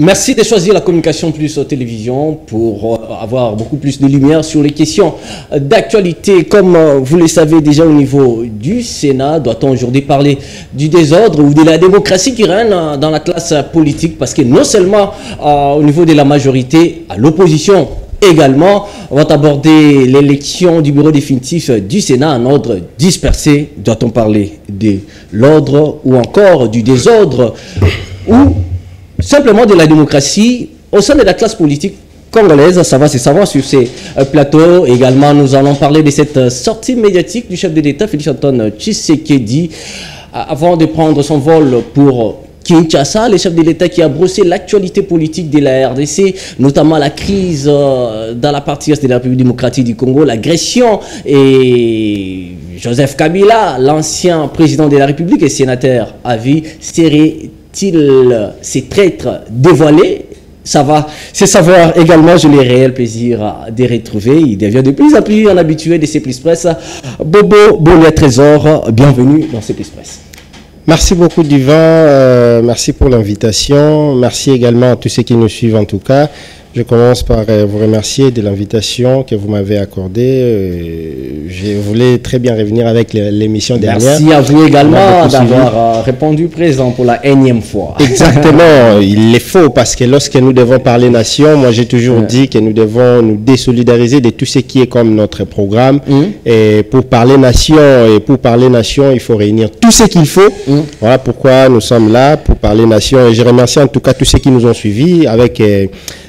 Merci de choisir la communication plus télévision pour avoir beaucoup plus de lumière sur les questions d'actualité. Comme vous le savez déjà au niveau du Sénat, doit-on aujourd'hui parler du désordre ou de la démocratie qui règne dans la classe politique? Parce que non seulement au niveau de la majorité, à l'opposition également, on va aborder l'élection du bureau définitif du Sénat en ordre dispersé. Doit-on parler de l'ordre ou encore du désordre ou simplement de la démocratie au sein de la classe politique congolaise? Ça va se savoir sur ces plateaux. Également, nous allons parler de cette sortie médiatique du chef de l'État, Félix-Antoine Tshisekedi, avant de prendre son vol pour Kinshasa, le chef de l'État qui a brossé l'actualité politique de la RDC, notamment la crise dans la partie est de la République démocratique du Congo, l'agression et Joseph Kabila, l'ancien président de la République et sénateur à vie, ces traîtres dévoilés? Ça va, c'est savoir également, j'ai le réel plaisir de retrouver. Il devient de plus en plus un habitué de C++. Bobo Bolia Trésor, bienvenue dans C++. Merci beaucoup Divan, merci pour l'invitation, merci également à tous ceux qui nous suivent en tout cas. Je commence par vous remercier de l'invitation que vous m'avez accordée. Je voulais très bien revenir avec l'émission dernière. Merci à vous également d'avoir répondu présent pour la énième fois. Exactement, il est faux parce que lorsque nous devons parler nation, moi j'ai toujours dit que nous devons nous désolidariser de tout ce qui est comme notre programme. Et pour parler nation, il faut réunir tout ce qu'il faut. Voilà pourquoi nous sommes là pour parler nation. Et je remercie en tout cas tous ceux qui nous ont suivis avec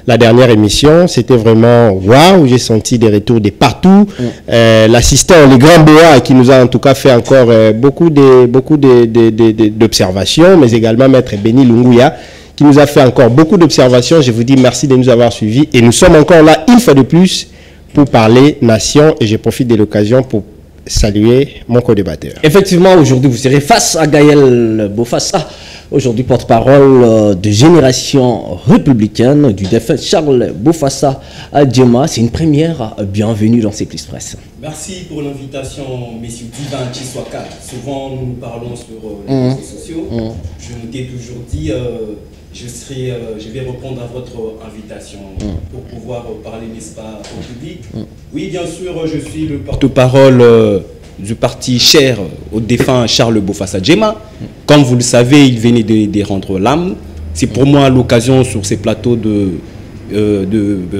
la dernière émission. C'était vraiment waouh, j'ai senti des retours de partout. L'assistant, le grand Boa, qui nous a en tout cas fait encore beaucoup d'observations, mais également Maître Béni Lunguya, qui nous a fait encore beaucoup d'observations. Je vous dis merci de nous avoir suivis. Et nous sommes encore là, une fois de plus, pour parler nation. Et je profite de l'occasion pour saluer mon co-débatteur. Effectivement, aujourd'hui, vous serez face à Gaël Bofassa, aujourd'hui porte-parole de Génération républicaine du défunt Charles Bofassa Djema. C'est une première. Bienvenue dans C++. Merci pour l'invitation, messieurs Divan Chiswaka. Souvent, nous parlons sur les réseaux sociaux. Je vous ai toujours dit, je vais répondre à votre invitation pour pouvoir parler, n'est-ce pas, au public. Oui, bien sûr, je suis le porte-parole du parti cher au défunt Charles Bofassa Djema. Comme vous le savez, il venait de rendre l'âme. C'est pour moi l'occasion sur ces plateaux de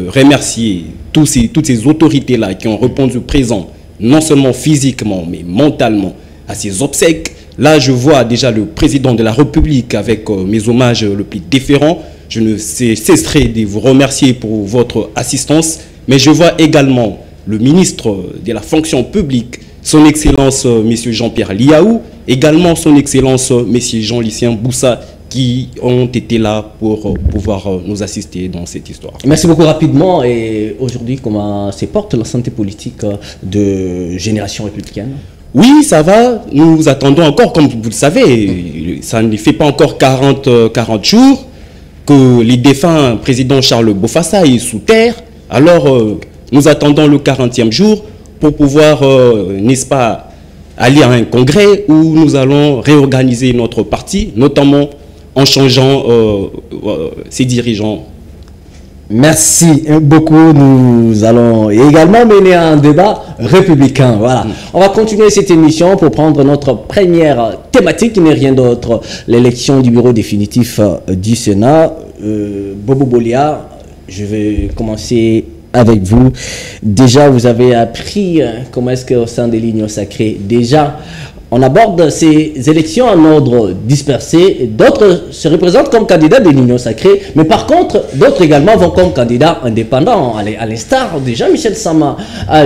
remercier toutes ces autorités-là qui ont répondu présent, non seulement physiquement, mais mentalement, à ces obsèques. Là, je vois déjà le président de la République avec mes hommages le plus déférents. Je ne cesserai de vous remercier pour votre assistance. Mais je vois également le ministre de la fonction publique, son Excellence M. Jean-Pierre Liaou, également son Excellence M. Jean-Lucien Boussa, qui ont été là pour pouvoir nous assister dans cette histoire. Merci beaucoup. Rapidement, et aujourd'hui, comment se porte la santé politique de Génération républicaine? Oui, ça va. Nous attendons encore, comme vous le savez, ça ne fait pas encore 40 jours que le défunt président Charles Bofassa est sous terre. Alors, nous attendons le 40e jour pour pouvoir, n'est-ce pas, aller à un congrès où nous allons réorganiser notre parti, notamment en changeant ses dirigeants. Merci beaucoup. Nous allons également mener un débat républicain. Voilà. On va continuer cette émission pour prendre notre première thématique qui n'est rien d'autre, l'élection du bureau définitif du Sénat. Bobo Bolia, je vais commencer avec vous. Déjà, vous avez appris comment est-ce qu'au sein des lignes sacrées, déjà, on aborde ces élections en ordre dispersé. D'autres se représentent comme candidats de l'Union sacrée, mais par contre, d'autres également vont comme candidats indépendants, à l'instar de Jean-Michel Sama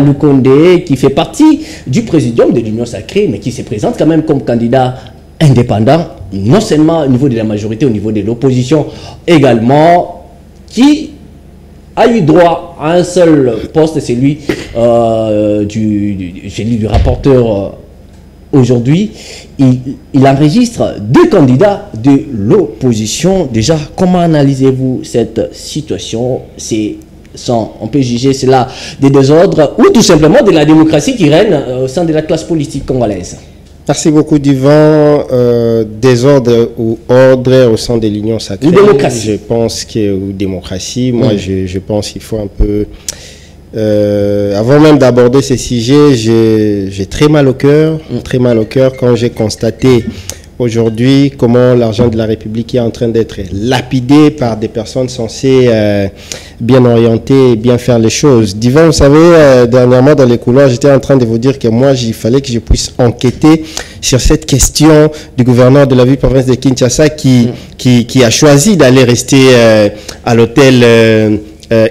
Lukonde, qui fait partie du présidium de l'Union sacrée, mais qui se présente quand même comme candidat indépendant, non seulement au niveau de la majorité, au niveau de l'opposition également, qui a eu droit à un seul poste, celui du rapporteur. Aujourd'hui, il enregistre deux candidats de l'opposition. Déjà, comment analysez-vous cette situation? On peut juger cela des désordres ou tout simplement de la démocratie qui règne au sein de la classe politique congolaise? Merci beaucoup, Divan. Désordre ou ordre au sein de l'Union sacrée. Ou démocratie. Je pense que, ou démocratie. Moi, je pense qu'il faut un peu... avant même d'aborder ce sujet, j'ai très mal au cœur. Très mal au cœur quand j'ai constaté aujourd'hui comment l'argent de la République est en train d'être lapidé par des personnes censées bien orienter et bien faire les choses. Divan, vous savez, dernièrement dans les couloirs, j'étais en train de vous dire que moi, il fallait que je puisse enquêter sur cette question du gouverneur de la ville-province de Kinshasa qui a choisi d'aller rester à l'hôtel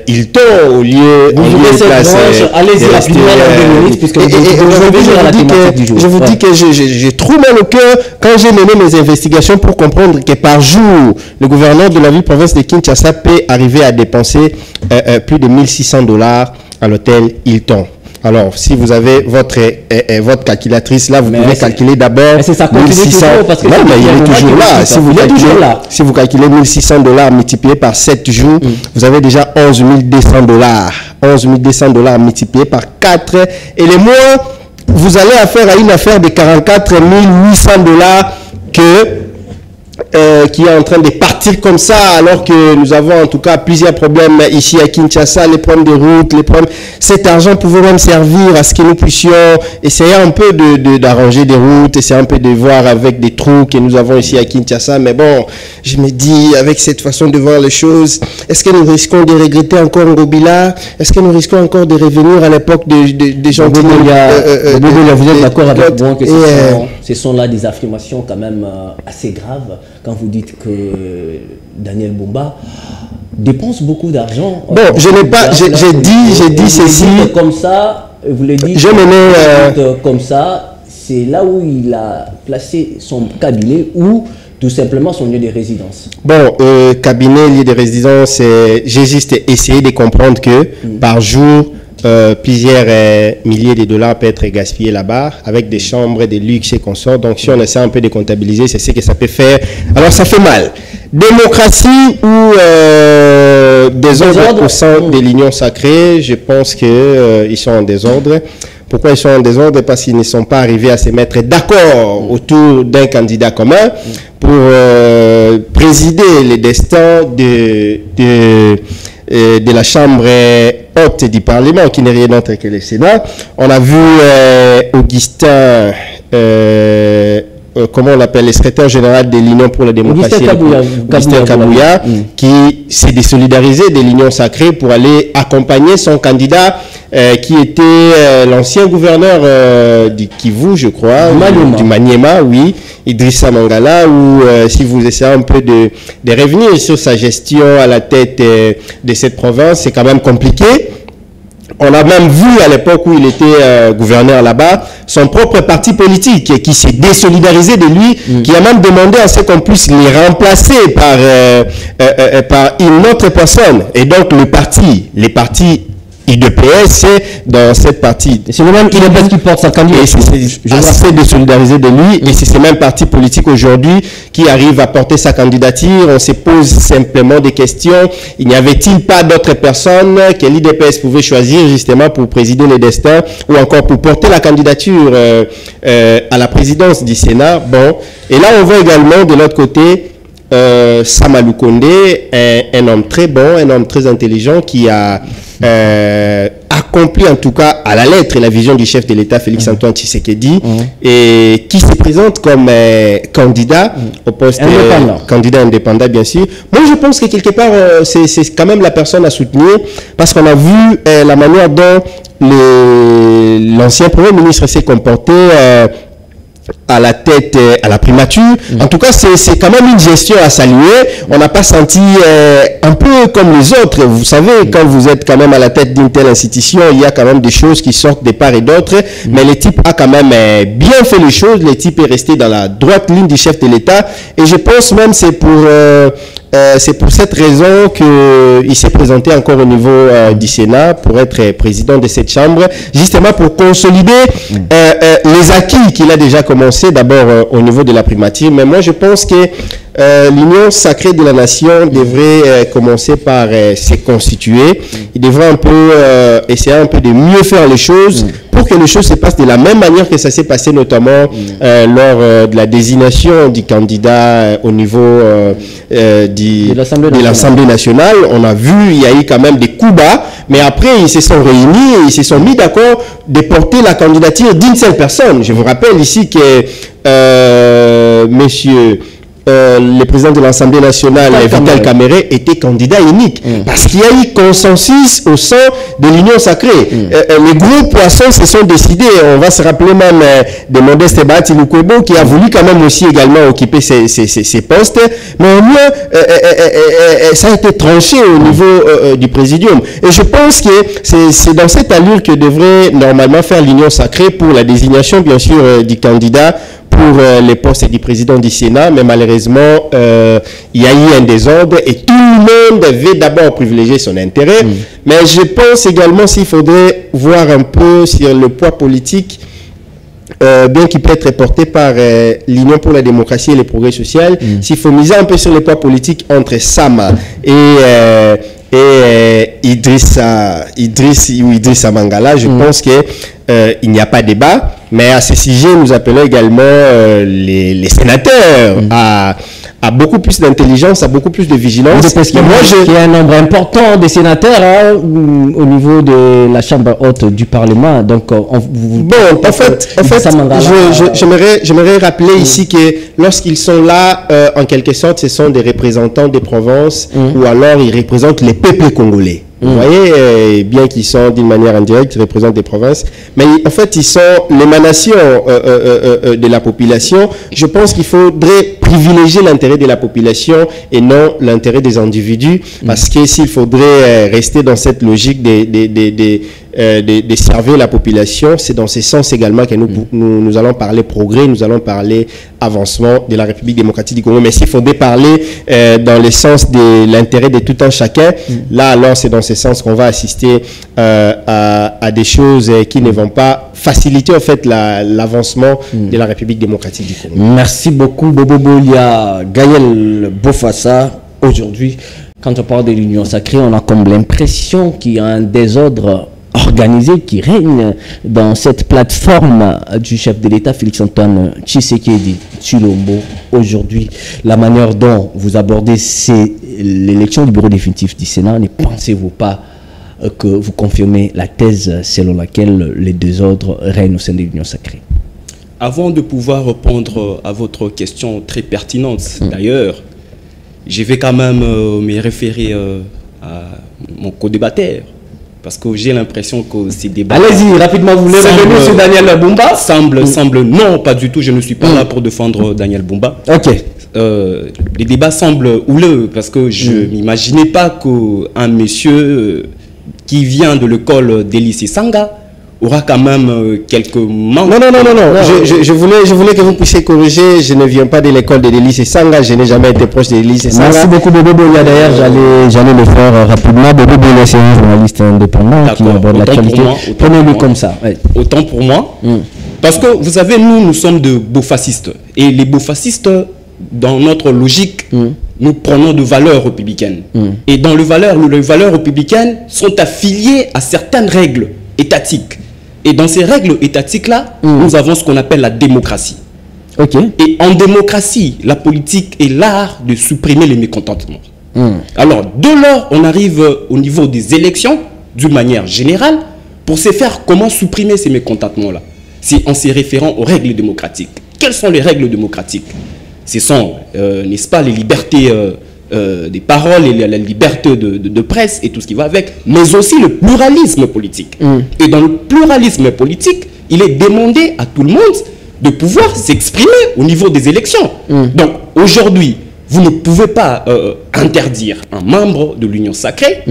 Hilton au lieu de place. Allez-y rapidement dans 2 minutes, puisque je vous dis que j'ai trop mal au cœur quand j'ai mené mes investigations pour comprendre que par jour, le gouverneur de la ville-province de Kinshasa peut arriver à dépenser plus de $1 600 à l'hôtel Hilton. Alors, si vous avez votre calculatrice là, vous pouvez calculer d'abord 1600. Parce que non, mais il est toujours là. Si vous calculez $1 600 multiplié par 7 jours, vous avez déjà $11 200. $11 200 multiplié par 4. Et les mois, vous allez affaire à une affaire de $44 800 qui est en train de partir comme ça, alors que nous avons en tout cas plusieurs problèmes ici à Kinshasa, les problèmes de route, les problèmes. Cet argent pouvait même servir à ce que nous puissions essayer un peu d'arranger des routes, essayer un peu de voir avec des trous que nous avons ici à Kinshasa. Mais bon, je me dis, avec cette façon de voir les choses, est-ce que nous risquons de regretter encore Ngobila? Est-ce que nous risquons encore de revenir à l'époque des gens qui... Vous êtes d'accord avec moi que ce sont là des affirmations quand même assez graves quand vous dites que Daniel Bumba dépense beaucoup d'argent. Bon, je n'ai pas, j'ai dit ceci. Comme ça, vous le dites comme ça, c'est là où il a placé son cabinet ou tout simplement son lieu de résidence. Bon, cabinet, lieu de résidence, j'ai juste essayé de comprendre que par jour, plusieurs milliers de dollars peuvent être gaspillés là-bas avec des chambres de luxe et consorts. Donc, si on essaie un peu de comptabiliser, c'est ce que ça peut faire. Alors, ça fait mal. Démocratie ou désordre au sein de l'Union sacrée, je pense qu'ils sont en désordre. Pourquoi ils sont en désordre? Parce qu'ils ne sont pas arrivés à se mettre d'accord autour d'un candidat commun pour présider les destins de la Chambre haute du Parlement, qui n'est rien d'autre que le Sénat. On a vu Augustin, comment on l'appelle, le secrétaire général de l'Union pour la démocratie, Augustin Kabouya, qui s'est désolidarisé de l'Union sacrée pour aller accompagner son candidat, qui était l'ancien gouverneur du Kivu, je crois, du Maniema, oui, Idrissa Mangala, où si vous essayez un peu de revenir sur sa gestion à la tête de cette province, c'est quand même compliqué. On a même vu à l'époque où il était gouverneur là-bas, son propre parti politique qui s'est désolidarisé de lui, qui a même demandé à ce qu'on puisse les remplacer par une autre personne. Et donc les partis IDPS, c'est dans cette partie. C'est le même IDPS qui porte sa candidature. Je assez de solidariser de lui. Et c'est ce même parti politique aujourd'hui qui arrive à porter sa candidature. On se pose simplement des questions. Il n'y avait-il pas d'autres personnes que l'IDPS pouvait choisir justement pour présider les destins ou encore pour porter la candidature à la présidence du Sénat? Bon. Et là, on voit également de l'autre côté Samalou Kondé, un homme très bon, un homme très intelligent qui a accompli en tout cas à la lettre la vision du chef de l'État Félix Antoine Tshisekedi et qui se présente comme candidat au poste candidat indépendant bien sûr. Moi je pense que quelque part c'est quand même la personne à soutenir parce qu'on a vu la manière dont l'ancien Premier ministre s'est comporté à la tête, à la primature. En tout cas, c'est quand même une gestion à saluer. On n'a pas senti un peu comme les autres. Vous savez, quand vous êtes quand même à la tête d'une telle institution, il y a quand même des choses qui sortent de part et d'autre. Mais le type a quand même bien fait les choses. Le type est resté dans la droite ligne du chef de l'État. Et je pense même c'est pour cette raison qu'il s'est présenté encore au niveau du Sénat pour être président de cette chambre, justement pour consolider les acquis qu'il a déjà commencé d'abord au niveau de la primature. Mais moi, je pense que l'Union sacrée de la nation devrait commencer par se constituer. Il devrait un peu essayer un peu de mieux faire les choses pour pour que les choses se passent de la même manière que ça s'est passé notamment lors de la désignation du candidat au niveau de l'Assemblée nationale. On a vu, il y a eu quand même des coups bas, mais après ils se sont réunis et ils se sont mis d'accord de porter la candidature d'une seule personne. Je vous rappelle ici que monsieur le président de l'Assemblée nationale, Vital Kamerhe, était candidat unique. Parce qu'il y a eu consensus au sein de l'Union sacrée. Les gros poissons se sont décidés. On va se rappeler même de Modeste Bahati Lukwebo qui a voulu quand même aussi également occuper ces postes. Mais au moins, ça a été tranché au niveau du présidium. Et je pense que c'est dans cette allure que devrait normalement faire l'Union sacrée pour la désignation, bien sûr, du candidat pour les postes du président du Sénat, mais malheureusement, il y a eu un désordre et tout le monde veut d'abord privilégier son intérêt. Mais je pense également s'il faudrait voir un peu sur le poids politique, bien qu'il peut être porté par l'Union pour la démocratie et le progrès social, s'il faut miser un peu sur le poids politique entre Sama et Idrissa Mangala, je pense que il n'y a pas de débat, mais à ce sujet, nous appelons également les sénateurs à beaucoup plus d'intelligence, à beaucoup plus de vigilance. Parce qu'il y a un nombre important de sénateurs au niveau de la Chambre haute du Parlement. Donc, en fait, j'aimerais rappeler ici que lorsqu'ils sont là, en quelque sorte, ce sont des représentants des provinces ou alors ils représentent les peuples congolais. Vous voyez, bien qu'ils sont d'une manière indirecte, ils représentent des provinces, mais en fait, ils sont l'émanation de la population. Je pense qu'il faudrait privilégier l'intérêt de la population et non l'intérêt des individus, parce que s'il faudrait rester dans cette logique de servir la population, c'est dans ce sens également que nous allons parler progrès, nous allons parler avancement de la République démocratique du Congo. Mais s'il faudrait parler dans le sens de l'intérêt de tout un chacun, là alors c'est dans ce sens qu'on va assister à des choses qui ne vont pas faciliter en fait l'avancement de la République démocratique du Congo. Merci beaucoup Bobo Bolia, Gaël Bofassa. Aujourd'hui, quand on parle de l'Union sacrée, on a comme l'impression qu'il y a un désordre organisé qui règne dans cette plateforme du chef de l'État, Félix-Antoine Tshisekedi Tshilombo. Aujourd'hui, la manière dont vous abordez l'élection du bureau définitif du Sénat, ne pensez-vous pas que vous confirmez la thèse selon laquelle les désordres règnent au sein de l'Union sacrée? Avant de pouvoir répondre à votre question très pertinente, d'ailleurs, je vais quand même me référer à mon co-débatteur. Parce que j'ai l'impression que ces débats... Allez-y, rapidement, vous voulez revenir sur Daniel Bumba? Non, pas du tout, je ne suis pas là pour défendre Daniel Bumba. Ok. Les débats semblent houleux, parce que je n'imaginais pas qu'un monsieur qui vient de l'école d'Elysée Sanga aura quand même quelques manques. Non. Je voulais que vous puissiez corriger. Je ne viens pas de l'école de l'Élysée Sanga. Je n'ai jamais été proche de l'Élysée Sanga. Merci beaucoup, Bobo Bolia. D'ailleurs, j'allais le faire rapidement. Bobo Bolia, c'est un journaliste indépendant qui aborde l'actualité. Prenez-le comme ça. Ouais. Autant pour moi. Parce que, vous savez, nous sommes de beaux fascistes. Et les beaux fascistes, dans notre logique, nous prenons de valeurs républicaines. Et dans les valeurs républicaines sont affiliées à certaines règles étatiques. Et dans ces règles étatiques-là, nous avons ce qu'on appelle la démocratie. Et en démocratie, la politique est l'art de supprimer les mécontentements. Alors, dès lors, on arrive au niveau des élections, d'une manière générale, pour se faire comment supprimer ces mécontentements-là. C'est en se référant aux règles démocratiques. Quelles sont les règles démocratiques? Ce sont, n'est-ce pas, les libertés des paroles et la liberté de presse et tout ce qui va avec, mais aussi le pluralisme politique. Et dans le pluralisme politique, il est demandé à tout le monde de pouvoir s'exprimer au niveau des élections. Donc aujourd'hui, vous ne pouvez pas interdire un membre de l'Union sacrée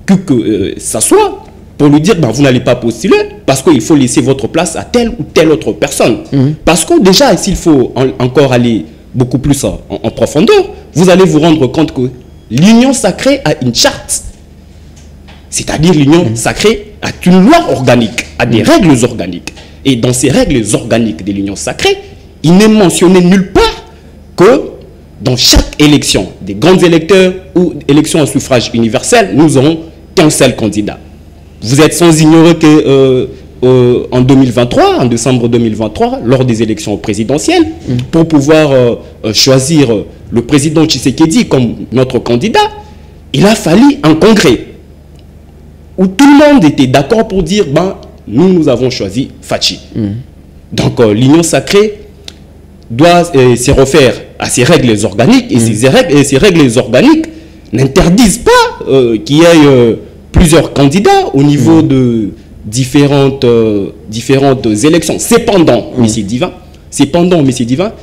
que ça soit pour lui dire vous n'allez pas postuler parce qu'il faut laisser votre place à telle ou telle autre personne. Parce que déjà, s'il faut encore aller beaucoup plus en profondeur, vous allez vous rendre compte que l'Union sacrée a une charte. C'est-à-dire l'Union sacrée a une loi organique, a des règles organiques. Et dans ces règles organiques de l'Union sacrée, il n'est mentionné nulle part que dans chaque élection, des grands électeurs ou élections à suffrage universel, nous aurons qu'un seul candidat. Vous êtes sans ignorer que en 2023, en décembre 2023, lors des élections présidentielles, pour pouvoir choisir le président Tshisekedi comme notre candidat, il a fallu un congrès où tout le monde était d'accord pour dire ben, nous avons choisi Fachi. Donc l'Union sacrée doit se refaire à ses règles organiques et ces règles organiques n'interdisent pas qu'il y ait plusieurs candidats au niveau de différentes élections. Cependant, Messieurs Divin,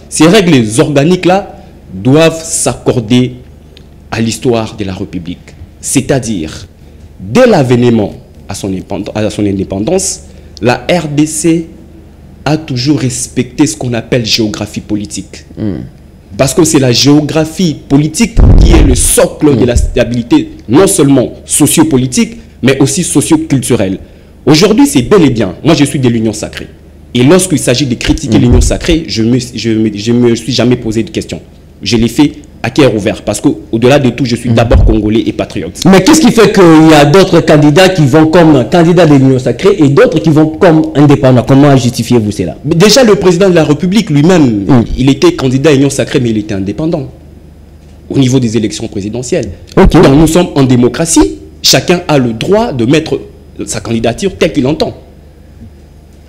ces règles organiques-là doivent s'accorder à l'histoire de la République. C'est-à-dire, dès l'avènement à son indépendance, la RDC a toujours respecté ce qu'on appelle géographie politique. Parce que c'est la géographie politique qui est le socle de la stabilité, non seulement sociopolitique, mais aussi socio-culturelle. Aujourd'hui, c'est bel et bien, moi je suis de l'Union sacrée. Et lorsqu'il s'agit de critiquer l'Union sacrée, je me suis jamais posé de questions. Je l'ai fait à cœur ouvert, parce qu'au-delà de tout, je suis d'abord congolais et patriote. Mais qu'est-ce qui fait qu'il y a d'autres candidats qui vont comme candidats de l'Union sacrée et d'autres qui vont comme indépendants? Comment justifiez-vous cela? Déjà, le président de la République lui-même, il était candidat à l'Union sacrée, mais il était indépendant au niveau des élections présidentielles. Donc nous sommes en démocratie, chacun a le droit de mettre sa candidature telle qu'il entend.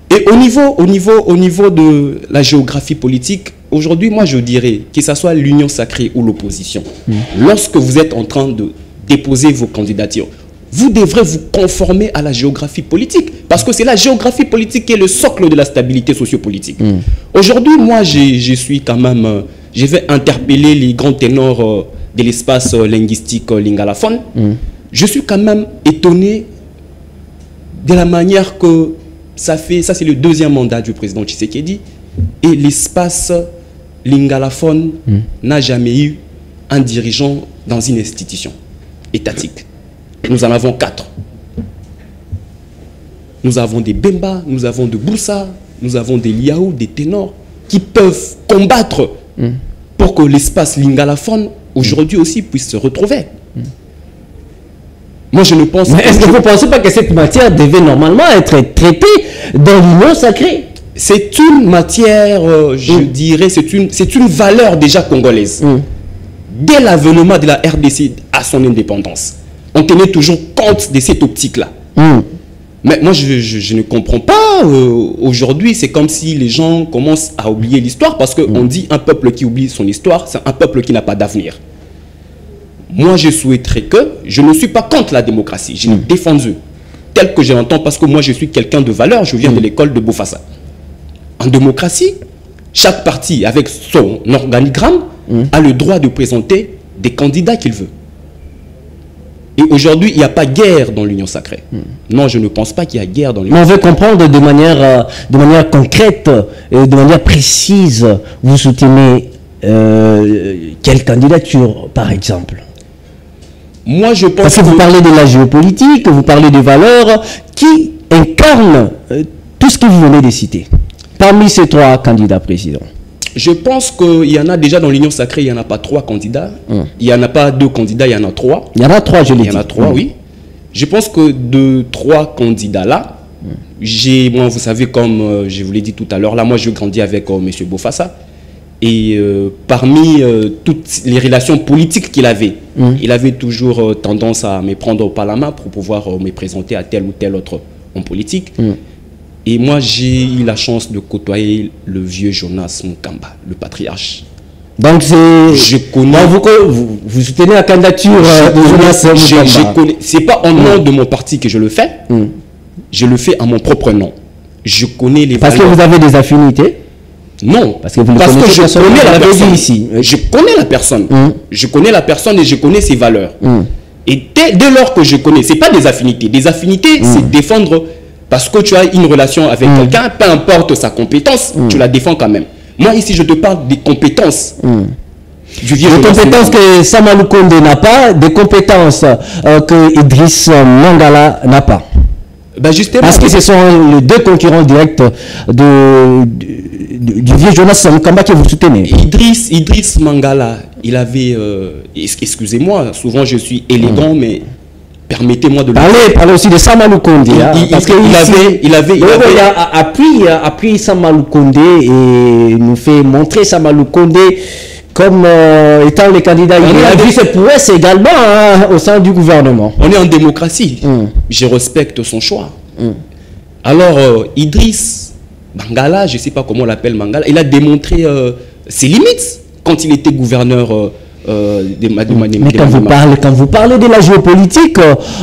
Et au niveau de la géographie politique, aujourd'hui, moi je dirais, que ce soit l'Union sacrée ou l'opposition, lorsque vous êtes en train de déposer vos candidatures, vous devrez vous conformer à la géographie politique, parce que c'est la géographie politique qui est le socle de la stabilité sociopolitique. Aujourd'hui, moi je suis quand même, je vais interpeller les grands ténors de l'espace linguistique lingalaphone. Je suis quand même étonné de la manière que ça c'est le deuxième mandat du président Tshisekedi, et l'espace lingalaphone n'a jamais eu un dirigeant dans une institution étatique. Nous en avons 4. Nous avons des Bemba, nous avons des Boussa, nous avons des Liaou, des ténors qui peuvent combattre pour que l'espace lingalaphone aujourd'hui aussi puisse se retrouver. Moi, je ne pense pas. Est-ce que vous ne pensez pas que cette matière devait normalement être traitée dans l'Union sacrée? C'est une matière, je dirais, c'est une valeur déjà congolaise. Dès l'avènement de la RDC à son indépendance, on tenait toujours compte de cette optique-là. Mais moi, je ne comprends pas. Aujourd'hui, c'est comme si les gens commencent à oublier l'histoire, parce qu'on dit un peuple qui oublie son histoire, c'est un peuple qui n'a pas d'avenir. Moi, je souhaiterais que, je ne suis pas contre la démocratie, je l'ai défendue, tel que je l'entends, parce que moi, je suis quelqu'un de valeur, je viens de l'école de Bofassa. En démocratie, chaque parti, avec son organigramme, a le droit de présenter des candidats qu'il veut. Et aujourd'hui, il n'y a pas guerre dans l'Union sacrée. Non, je ne pense pas qu'il y a guerre dans l'Union sacrée. On veut comprendre de manière concrète, de manière précise, vous soutenez quelle candidature, par exemple? Moi, je pense Parce que vous parlez de la géopolitique, vous parlez des valeurs qui incarnent tout ce que vous venez de citer. Parmi ces 3 candidats présidents. Je pense qu'il y en a déjà dans l'Union sacrée, il n'y en a pas 3 candidats. Il n'y en a pas 2 candidats, il y en a 3. Il y en a 3, je l'ai dit. Il y en a 3, oui. Je pense que de 3 candidats-là, moi, vous savez, comme je vous l'ai dit tout à l'heure, là, moi, je grandis avec M. Bofassa. Et parmi toutes les relations politiques qu'il avait, il avait toujours tendance à me prendre par la main pour pouvoir me présenter à tel ou tel autre homme politique. Et moi, j'ai eu la chance de côtoyer le vieux Jonas Mukamba, le patriarche. Donc, je connais. Vous soutenez la candidature de Jonas Mukamba? C'est pas en nom de mon parti que je le fais. Je le fais à mon propre nom. Je connais les valeurs. Parce que vous avez des affinités? Non, parce que je connais la personne ici. Je connais la personne. Je connais la personne et je connais ses valeurs. Et dès lors que je connais, c'est pas des affinités. Des affinités, c'est défendre, parce que tu as une relation avec quelqu'un, peu importe sa compétence, tu la défends quand même. Moi ici, je te parle des compétences. Des compétences que Samalou Konde n'a pas, des compétences que Idriss Mangala n'a pas. Ben justement, parce que ce sont les 2 concurrents directs du vieux Jonas Mukamba que vous soutenez. Idriss Mangala, il avait, excusez-moi, souvent je suis élégant, mais permettez-moi de parler aussi de Samalou Kondé. Parce qu'il a appris Samalou Kondé et nous fait montrer Samalou Kondé comme étant le candidat. Il a vu ses prouesses également au sein du gouvernement. On est en démocratie. Je respecte son choix. Alors, Idriss Mangala, je ne sais pas comment on l'appelle Mangala, il a démontré ses limites quand il était gouverneur de Mané. Mais quand vous parlez de la géopolitique,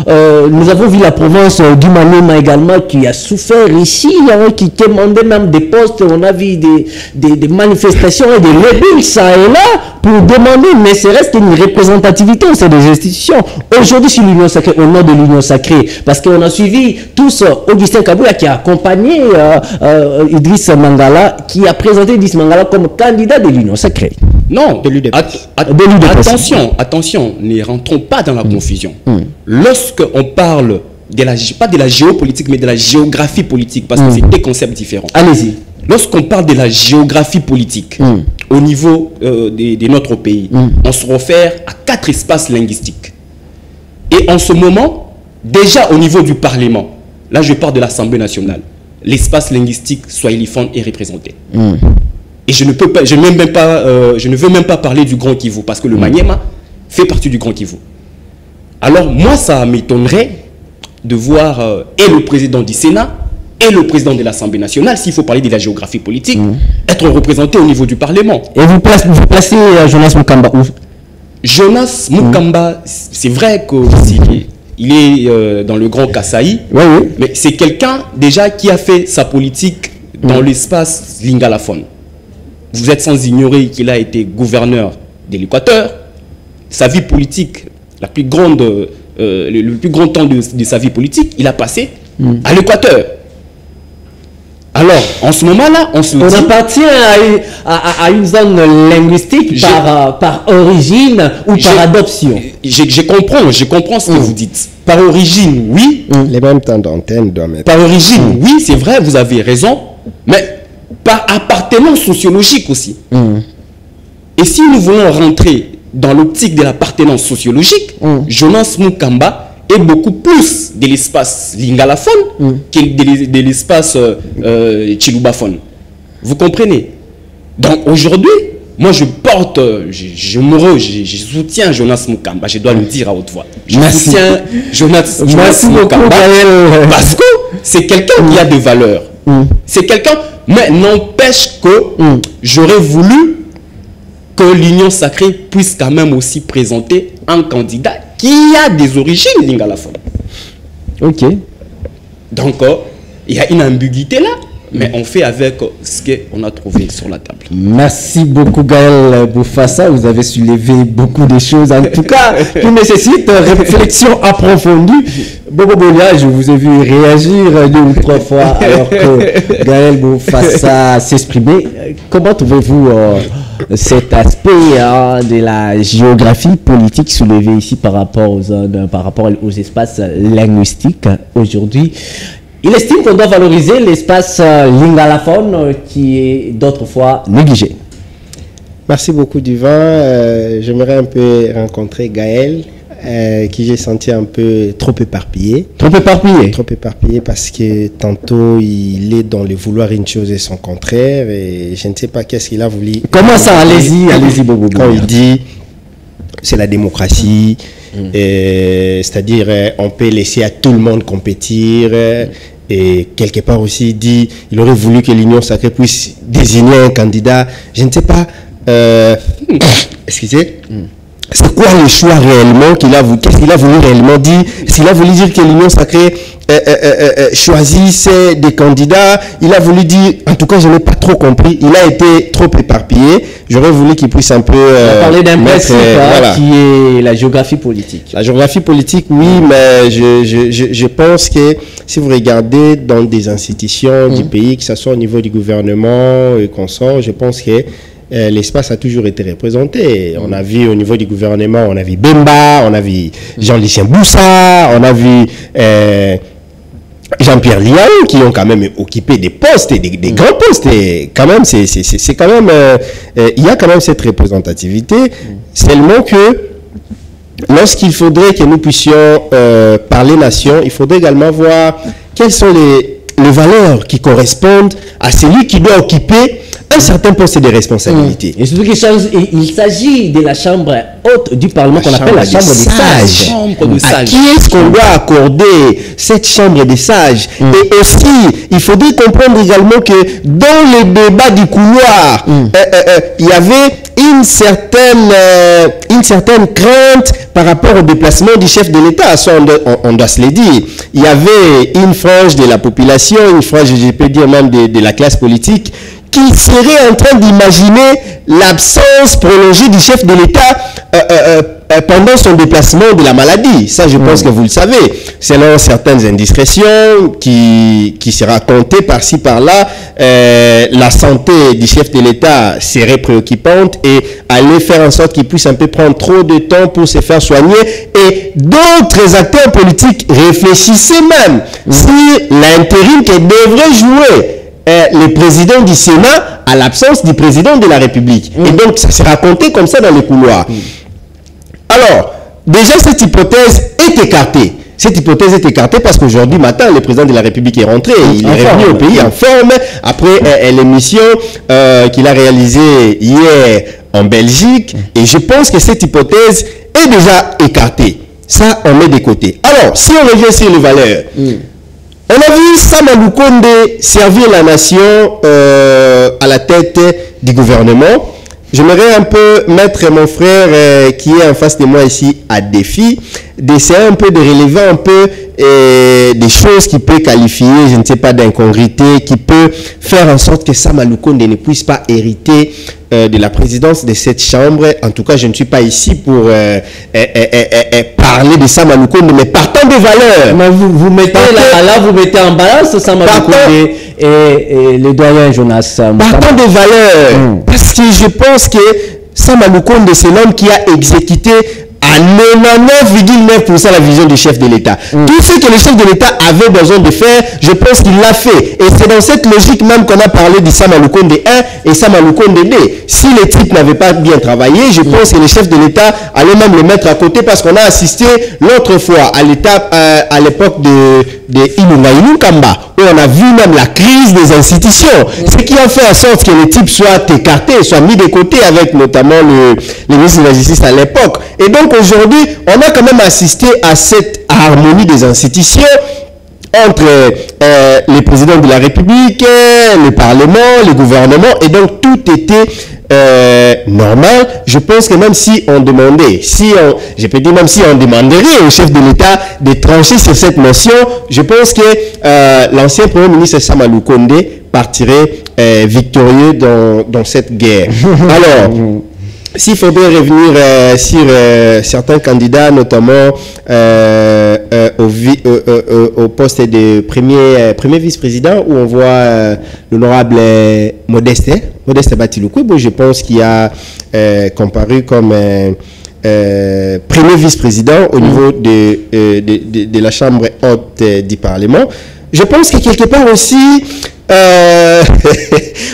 nous avons vu la province du Mané également qui a souffert ici, qui demandait même des postes. On a vu des manifestations et des lobbies ça et là pour demander ne serait-ce qu'une représentativité au sein des institutions. Aujourd'hui, sur l'Union Sacrée, au nom de l'Union Sacrée, parce qu'on a suivi tous Augustin Kabouya qui a accompagné Idriss Mangala, qui a présenté Idriss Mangala comme candidat de l'Union Sacrée. Non, attention, ne rentrons pas dans la confusion. Lorsqu'on parle pas de la géopolitique, mais de la géographie politique, parce que c'est des concepts différents. Allez-y. Lorsqu'on parle de la géographie politique au niveau de notre pays, on se réfère à 4 espaces linguistiques. Et en ce moment, déjà au niveau du Parlement, là je parle de l'Assemblée nationale, l'espace linguistique swahiliphone est représenté. Et je ne veux même pas parler du Grand Kivu, parce que le Maniema fait partie du Grand Kivu. Alors moi, ça m'étonnerait de voir et le président du Sénat et le président de l'Assemblée nationale, s'il faut parler de la géographie politique, être représentés au niveau du Parlement. Et vous placez Jonas Mukamba où? Jonas Mukamba, c'est vrai qu'il est dans le Grand Kasaï, mais c'est quelqu'un déjà qui a fait sa politique dans l'espace lingalaphone. Vous êtes sans ignorer qu'il a été gouverneur de l'Équateur. Sa vie politique, le plus grand temps de sa vie politique, il a passé à l'Équateur. Alors, en ce moment-là, on appartient à une zone linguistique par origine ou par adoption. Je comprends ce que vous dites. Par origine, oui. Les mêmes temps d'antenne doivent mettre. Par origine, oui, c'est vrai, vous avez raison. Mais par appartenance sociologique aussi. Et si nous voulons rentrer dans l'optique de l'appartenance sociologique, Jonas Mukamba est beaucoup plus de l'espace lingalaphone que de l'espace chilubaphone. Vous comprenez? Donc aujourd'hui, moi je soutiens Jonas Mukamba, je dois le dire à haute voix. Je soutiens Jonas Mukamba parce que c'est quelqu'un qui a des valeurs. C'est quelqu'un, mais n'empêche que j'aurais voulu que l'Union Sacrée puisse quand même aussi présenter un candidat qui a des origines lingalaphone. Ok. Donc, il y a une ambiguïté là, mais on fait avec ce qu'on a trouvé sur la table. Merci beaucoup Gaël Bouffassa, vous avez soulevé beaucoup de choses, en tout cas, qui nécessitent réflexion approfondie. Bobo Bolia, je vous ai vu réagir 2 ou 3 fois alors que Gaël Bouffassa s'exprimait. Comment trouvez-vous cet aspect de la géographie politique soulevé ici par rapport aux zones, par rapport aux espaces linguistiques aujourd'hui? Il estime qu'on doit valoriser l'espace lingalaphone qui est d'autres fois négligé. Merci beaucoup Duvan. J'aimerais un peu rencontrer Gaël, qui j'ai senti un peu trop éparpillé. Trop éparpillé? Trop éparpillé parce que tantôt il est dans le vouloir une chose et son contraire et je ne sais pas qu'est-ce qu'il a voulu. Comment ça? Allez-y Bobo. Quand il dit c'est la démocratie, c'est-à-dire on peut laisser à tout le monde compétir. Et quelque part aussi dit, il aurait voulu que l'Union Sacrée puisse désigner un candidat. Je ne sais pas, excusez, c'est quoi le choix réellement qu'il a voulu, qu'est-ce qu'il a voulu réellement dire? S'il a voulu dire que l'Union Sacrée choisissait des candidats, il a voulu dire, en tout cas je n'ai pas trop compris, il a été trop éparpillé. J'aurais voulu qu'il puisse un peu parler d'un principe qui est la géographie politique. La géographie politique, oui, mais je pense que si vous regardez dans des institutions du pays, que ce soit au niveau du gouvernement et consorts, je pense que l'espace a toujours été représenté. On a vu au niveau du gouvernement, on a vu Bemba, on a vu Jean-Lucien Boussa, on a vu Jean-Pierre Liao qui ont quand même occupé des postes, des grands postes. Et quand même, c'est quand même, il y a quand même cette représentativité. Seulement que lorsqu'il faudrait que nous puissions parler nation, il faudrait également voir quelles sont les valeurs qui correspondent à celui qui doit occuper un certain poste de responsabilité. Et surtout qu'il s'agit de la chambre haute du Parlement qu'on appelle la chambre des sages. À qui est-ce qu'on doit accorder cette chambre des sages? Et aussi, il faudrait comprendre également que dans les débats du couloir, il y avait une certaine crainte par rapport au déplacement du chef de l'État. Ça, on doit se le dire. Il y avait une frange de la population, une frange, je peux dire même de la classe politique, qui serait en train d'imaginer l'absence prolongée du chef de l'État pendant son déplacement de la maladie. Ça, je pense que vous le savez. Selon certaines indiscrétions qui se racontaient par-ci, par-là, la santé du chef de l'État serait préoccupante et allait faire en sorte qu'il puisse un peu prendre trop de temps pour se faire soigner. Et d'autres acteurs politiques réfléchissaient même sur l'intérim que devrait jouer le président du Sénat à l'absence du président de la République. Et donc, ça s'est raconté comme ça dans les couloirs. Alors, déjà, cette hypothèse est écartée. Cette hypothèse est écartée parce qu'aujourd'hui matin, le président de la République est rentré. Il est revenu au pays en forme après l'émission qu'il a réalisée hier en Belgique. Et je pense que cette hypothèse est déjà écartée. Ça, on met de côté. Alors, si on revient sur les valeurs, on a vu Sama Lukonde servir la nation à la tête du gouvernement. J'aimerais un peu mettre mon frère qui est en face de moi ici à défi, d'essayer un peu de relever un peu des choses qui peut qualifier, je ne sais pas, d'incongruité, qui peut faire en sorte que Sama Lukonde ne puisse pas hériter de la présidence de cette chambre. En tout cas, je ne suis pas ici pour parler de Sama Lukonde, mais partant des valeurs. Mais vous mettez là, vous mettez en balance Sama Lukonde et le doyen Jonas. Partant des valeurs, parce que je pense que Sama Lukonde, c'est l'homme qui a exécuté à 99,9% la vision du chef de l'État. Tout ce que le chef de l'État avait besoin de faire, je pense qu'il l'a fait. Et c'est dans cette logique même qu'on a parlé de Sama Lukonde 1 et Sama Lukonde 2. Si les types n'avaient pas bien travaillé, je pense que le chef de l'État allait même le mettre à côté parce qu'on a assisté l'autre fois à l'époque de Ilunga Kamba, où on a vu même la crise des institutions. Ce qui a fait en sorte que les types soient écartés, soient mis de côté avec notamment le ministre de la Justice à l'époque. Et donc aujourd'hui, on a quand même assisté à cette harmonie des institutions entre les présidents de la République, le Parlement, le gouvernement, et donc tout était normal. Je pense que même si on demandait, je peux dire même si on demanderait au chef de l'État de trancher sur cette notion, je pense que l'ancien Premier ministre Sama Lukonde partirait victorieux dans cette guerre. Alors, s'il faudrait revenir sur certains candidats, notamment au poste de premier vice-président, où on voit l'honorable Modeste Batiloukou, je pense qu'il a comparu comme premier vice-président au niveau de la Chambre haute du Parlement. Je pense que quelque part aussi,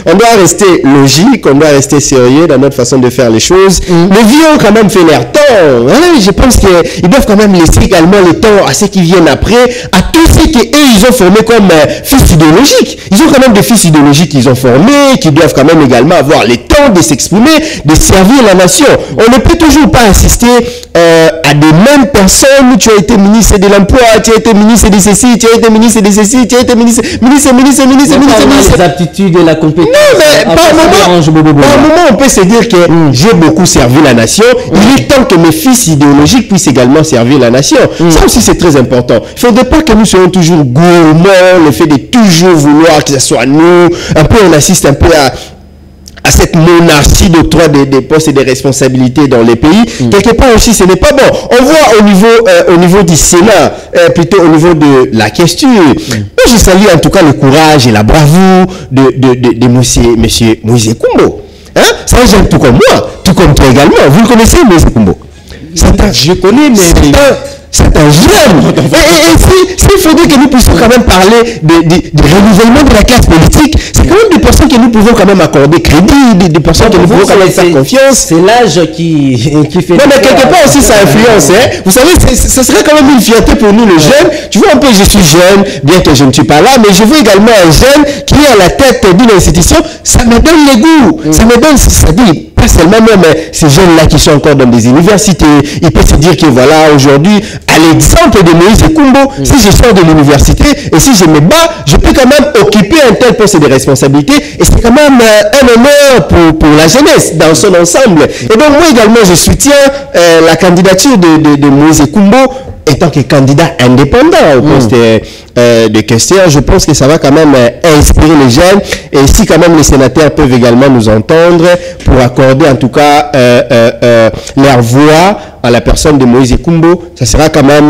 on doit rester logique, on doit rester sérieux dans notre façon de faire les choses. Les vieux ont quand même fait leur temps. Hein? Je pense qu'ils doivent quand même laisser également le temps à ceux qui viennent après, à tous ceux qu'eux, ils ont formés comme fils idéologiques. Ils ont quand même des fils idéologiques qu'ils ont formés, qui doivent quand même également avoir le temps de s'exprimer, de servir la nation. On ne peut toujours pas assister à des mêmes personnes. Tu as été ministre de l'Emploi, tu as été ministre de ceci, tu as été ministre de ceci, tu as été ministre. Les aptitudes et la compétence. Non, mais par moment, on peut se dire que j'ai beaucoup servi la nation. Il est temps que mes fils idéologiques puissent également servir la nation. Ça aussi, c'est très important. Il ne faudrait pas que nous soyons toujours gourmands, le fait de toujours vouloir que ce soit nous. Un peu, on assiste un peu à cette monarchie d'octroi des postes et des responsabilités dans les pays. Quelque part aussi, ce n'est pas bon. On voit au niveau du Sénat, plutôt au niveau de la question. Moi, je salue en tout cas le courage et la bravoure de monsieur Moïse Koumbo. Hein? Ça, j'aime tout comme moi, tout comme toi également. Vous le connaissez, Moïse Koumbo? Je connais, mais c'est un jeune. Et s'il faudrait que nous puissions quand même parler du renouvellement de la classe politique, c'est quand même des personnes que nous pouvons quand même accorder crédit, des personnes que nous pouvons quand même faire confiance. C'est l'âge qui fait... Non, mais quelque part aussi, ça influence. Hein. Vous savez, ce serait quand même une fierté pour nous, les jeunes. Tu vois un peu, je suis jeune, bien que je ne suis pas là, mais je veux également un jeune qui est à la tête d'une institution. Ça me donne les goûts. Ça me donne, ça dit, pas seulement moi, mais ces jeunes-là qui sont encore dans des universités, ils peuvent se dire que voilà, aujourd'hui, à l'exemple de Moïse Ekumbo, si je sors de l'université et si je me bats, je peux quand même occuper un tel poste de responsabilité et c'est quand même un honneur pour la jeunesse dans son ensemble. Et donc moi également, je soutiens la candidature de Moïse Ekumbo étant que candidat indépendant au poste de questeur. Je pense que ça va quand même inspirer les jeunes et si quand même les sénateurs peuvent également nous entendre pour accorder en tout cas leur voix à la personne de Moïse Ekumbo, ça sera quand même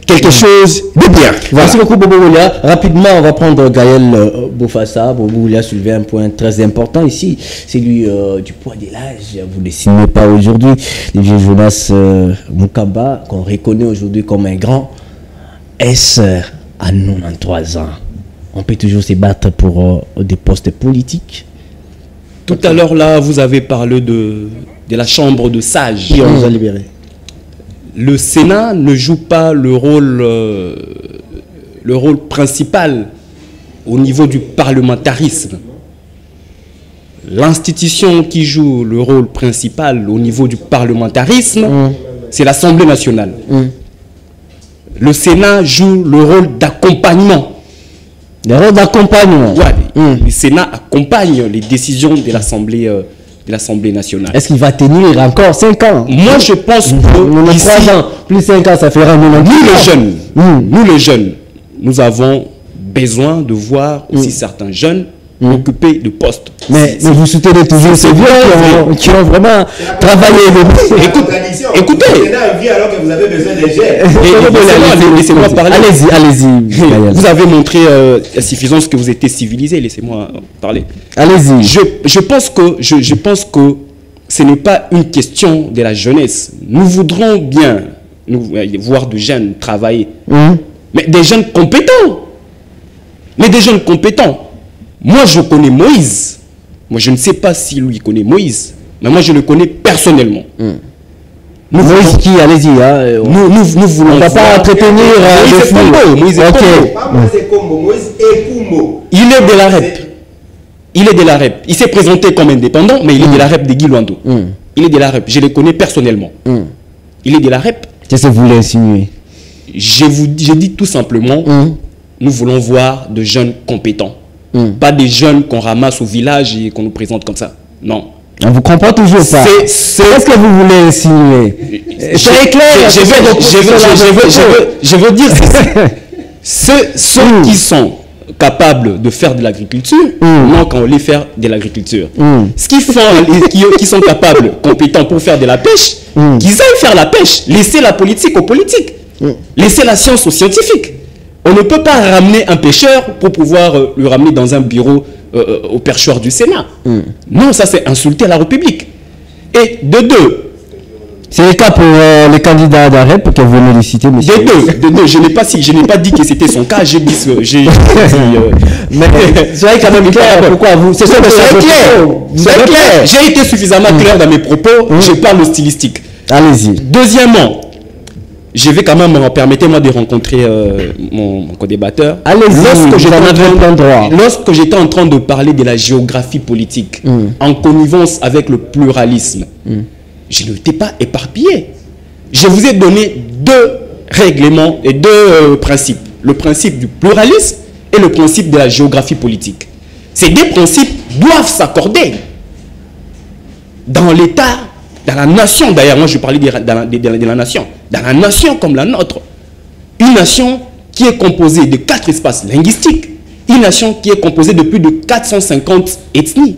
quelque chose de bien. Voilà. Merci beaucoup Bobo Boulia. Rapidement, on va prendre Gaël Bofassa. Bobo Boulia a soulevé un point très important ici, c'est lui du poids de l'âge. Vous ne le signez pas aujourd'hui. Le vieux Jonas Mukamba, qu'on reconnaît aujourd'hui comme un grand, est-ce à 93 ans? On peut toujours se battre pour des postes politiques. Tout à l'heure, là, vous avez parlé de la chambre de sages. Qui on nous a libérés. Le Sénat ne joue pas le rôle principal au niveau du parlementarisme. L'institution qui joue le rôle principal au niveau du parlementarisme, c'est l'Assemblée nationale. Le Sénat joue le rôle d'accompagnement. Le rôle d'accompagnement. Ouais, le Sénat accompagne les décisions de l'Assemblée nationale. Est-ce qu'il va tenir encore 5 ans? Moi, je pense que ici, 3 ans, plus 5 ans, ça fera 90 ans. Nous les jeunes, nous avons besoin de voir aussi certains jeunes occuper de postes. Mais vous soutenez toujours ces vieux qui ont vraiment travaillé. Écoutez. Alors que vous avez besoin des jeunes. Laissez-moi parler. Allez-y. Vous avez montré à suffisance que vous étiez civilisé. Laissez-moi parler. Allez-y. Je pense que ce n'est pas une question de la jeunesse. Nous voudrons bien voir de jeunes travailler. Mais des jeunes compétents. Moi, je connais Moïse. Moi, je ne sais pas si lui connaît Moïse. Mais moi, je le connais personnellement. Moïse qui, allez-y. Nous voulons... On ne va pas entretenir... Moïse Ekumbo. Il est de la REP. Il s'est présenté comme indépendant, mais il est de la REP de Guy Luando. Il est de la REP. Je le connais personnellement. Il est de la REP. Qu'est-ce que vous voulez insinuer? Je dis tout simplement, nous voulons voir de jeunes compétents. Pas des jeunes qu'on ramasse au village et qu'on nous présente comme ça. Non. On vous comprend toujours pas. Qu'est-ce que vous voulez insinuer? C'est clair. Je veux dire, ceux qui sont capables de faire de l'agriculture, non quand on les fait de l'agriculture. Ce qu'ils font, qui sont capables, compétents pour faire de la pêche, qu'ils aillent faire la pêche. Laissez la politique aux politiques. Laissez la science aux scientifiques. On ne peut pas ramener un pêcheur pour pouvoir le ramener dans un bureau au perchoir du Sénat. Non, ça c'est insulter la République. Et de deux. C'est le cas pour les candidats d'arrêt que vous venez de citer, monsieur. De deux. Je n'ai pas dit que c'était son cas. J'ai dit... Mais soyez quand même clair. Pourquoi vous... C'est clair. J'ai été suffisamment clair dans mes propos. Je parle stylistique. Allez-y. Deuxièmement, je vais quand même, permettez-moi de rencontrer mon co-débatteur. Lorsque j'étais en train de parler de la géographie politique, en connivence avec le pluralisme, je n'étais pas éparpillé. Je vous ai donné 2 règlements et 2 principes. Le principe du pluralisme et le principe de la géographie politique. Ces 2 principes doivent s'accorder dans l'État, dans la nation. D'ailleurs, moi je parlais de la nation. Dans la nation comme la nôtre. Une nation qui est composée de 4 espaces linguistiques. Une nation qui est composée de plus de 450 ethnies.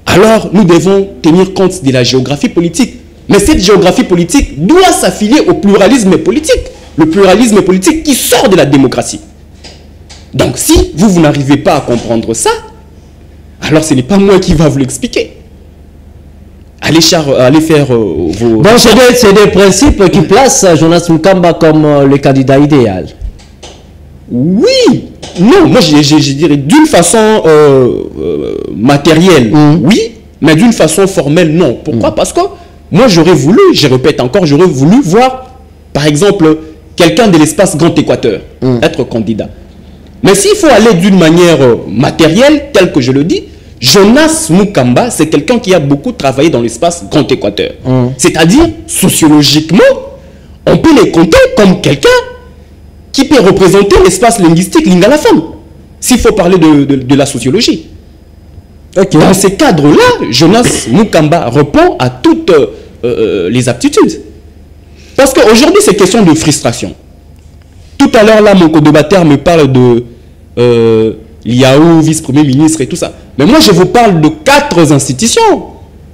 Alors, nous devons tenir compte de la géographie politique. Mais cette géographie politique doit s'affilier au pluralisme politique. Le pluralisme politique qui sort de la démocratie. Donc, si vous n'arrivez pas à comprendre ça, alors ce n'est pas moi qui va vous l'expliquer. allez faire vos... Donc c'est des principes qui placent Jonas Mukamba comme le candidat idéal. Oui, non, moi je dirais d'une façon matérielle, oui, mais d'une façon formelle, non. Pourquoi? Parce que moi j'aurais voulu, je répète encore, j'aurais voulu voir, par exemple, quelqu'un de l'espace Grand Équateur être candidat. Mais s'il faut aller d'une manière matérielle, telle que je le dis, Jonas Mukamba, c'est quelqu'un qui a beaucoup travaillé dans l'espace Grand Équateur. C'est-à-dire, sociologiquement, on peut les compter comme quelqu'un qui peut représenter l'espace linguistique Lingala Femme, s'il faut parler de la sociologie. Okay. Dans ces cadres-là, Jonas Mukamba répond à toutes les aptitudes. Parce qu'aujourd'hui, c'est question de frustration. Tout à l'heure, là, mon co-débatteur me parle de Liaou, vice-premier ministre et tout ça. Mais moi, je vous parle de 4 institutions.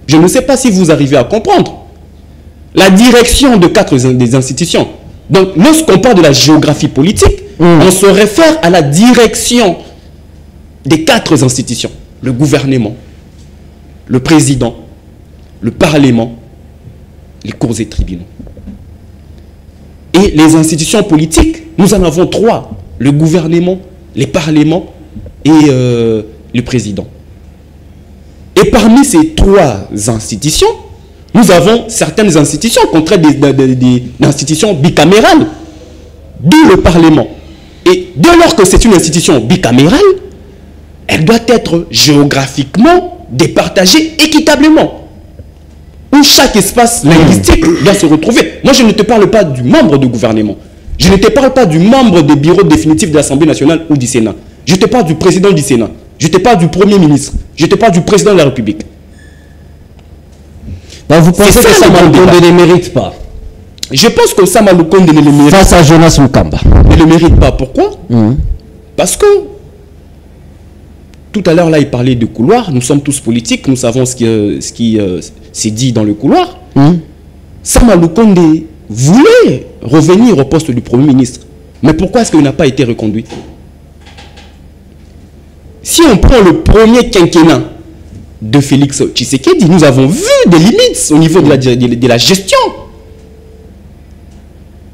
Je ne sais pas si vous arrivez à comprendre. La direction de 4 des institutions. Donc, lorsqu'on parle de la géographie politique, on se réfère à la direction des 4 institutions. Le gouvernement, le président, le parlement, les cours et tribunaux. Et les institutions politiques, nous en avons 3. Le gouvernement, les parlements et le président. Et parmi ces 3 institutions, nous avons certaines institutions qu'on traite des institutions bicamérales, d'où le Parlement. Et dès lors que c'est une institution bicamérale, elle doit être géographiquement départagée équitablement, où chaque espace linguistique doit se retrouver. Moi, je ne te parle pas du membre du gouvernement. Je ne te parle pas du membre des bureaux définitifs de l'Assemblée nationale ou du Sénat. Je te parle du président du Sénat. Je te parle du Premier ministre. Je te parle du président de la République. Donc vous pensez que Sama Lukonde ne les mérite pas? Je pense que Sama Lukonde ne les mérite pas. Face à Jonas Mukamba. Ne le mérite pas. Pourquoi? Parce que tout à l'heure, là, il parlait de couloir. Nous sommes tous politiques. Nous savons ce qui s'est dit dans le couloir. Sama Lukonde voulait revenir au poste du Premier ministre. Mais pourquoi est-ce qu'il n'a pas été reconduit? Si on prend le premier quinquennat de Félix Tshisekedi, nous avons vu des limites au niveau de la gestion.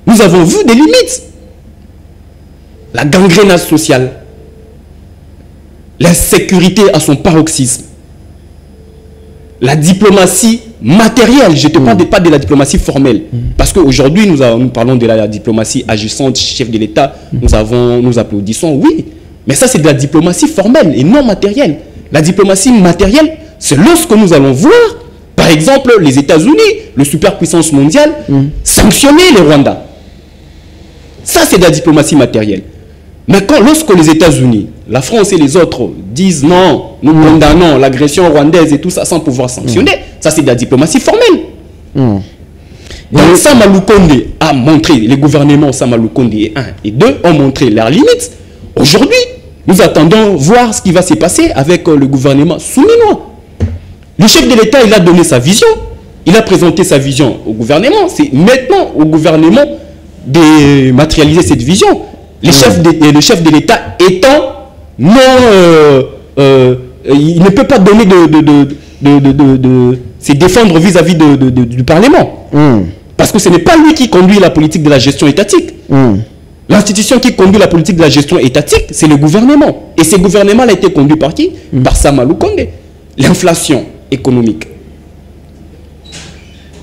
Nous avons vu des limites. La gangrénage sociale, l'insécurité à son paroxysme, la diplomatie matérielle, je ne te parle pas de la diplomatie formelle, parce qu'aujourd'hui nous parlons de la diplomatie agissante, chef de l'État, nous applaudissons, oui, mais ça c'est de la diplomatie formelle et non matérielle. La diplomatie matérielle, c'est lorsque nous allons voir, par exemple, les États-Unis, le superpuissance mondiale, sanctionner les Rwandais. Ça, c'est de la diplomatie matérielle. Mais lorsque les États-Unis, la France et les autres disent non, nous condamnons l'agression rwandaise et tout ça sans pouvoir sanctionner, ça c'est de la diplomatie formelle. Donc Sama Lukonde a montré, les gouvernements Sama Lukonde 1 et 2 ont montré leurs limites. Aujourd'hui, nous attendons voir ce qui va se passer avec le gouvernement souminois. Le chef de l'État, il a donné sa vision. Il a présenté sa vision au gouvernement. C'est maintenant au gouvernement de matérialiser cette vision. Le chef de l'État étant non... il ne peut pas donner se défendre vis-à-vis du Parlement. Parce que ce n'est pas lui qui conduit la politique de la gestion étatique. L'institution qui conduit la politique de la gestion étatique, c'est le gouvernement. Et ce gouvernement a été conduit par qui? Par Sama Lukonde. L'inflation économique.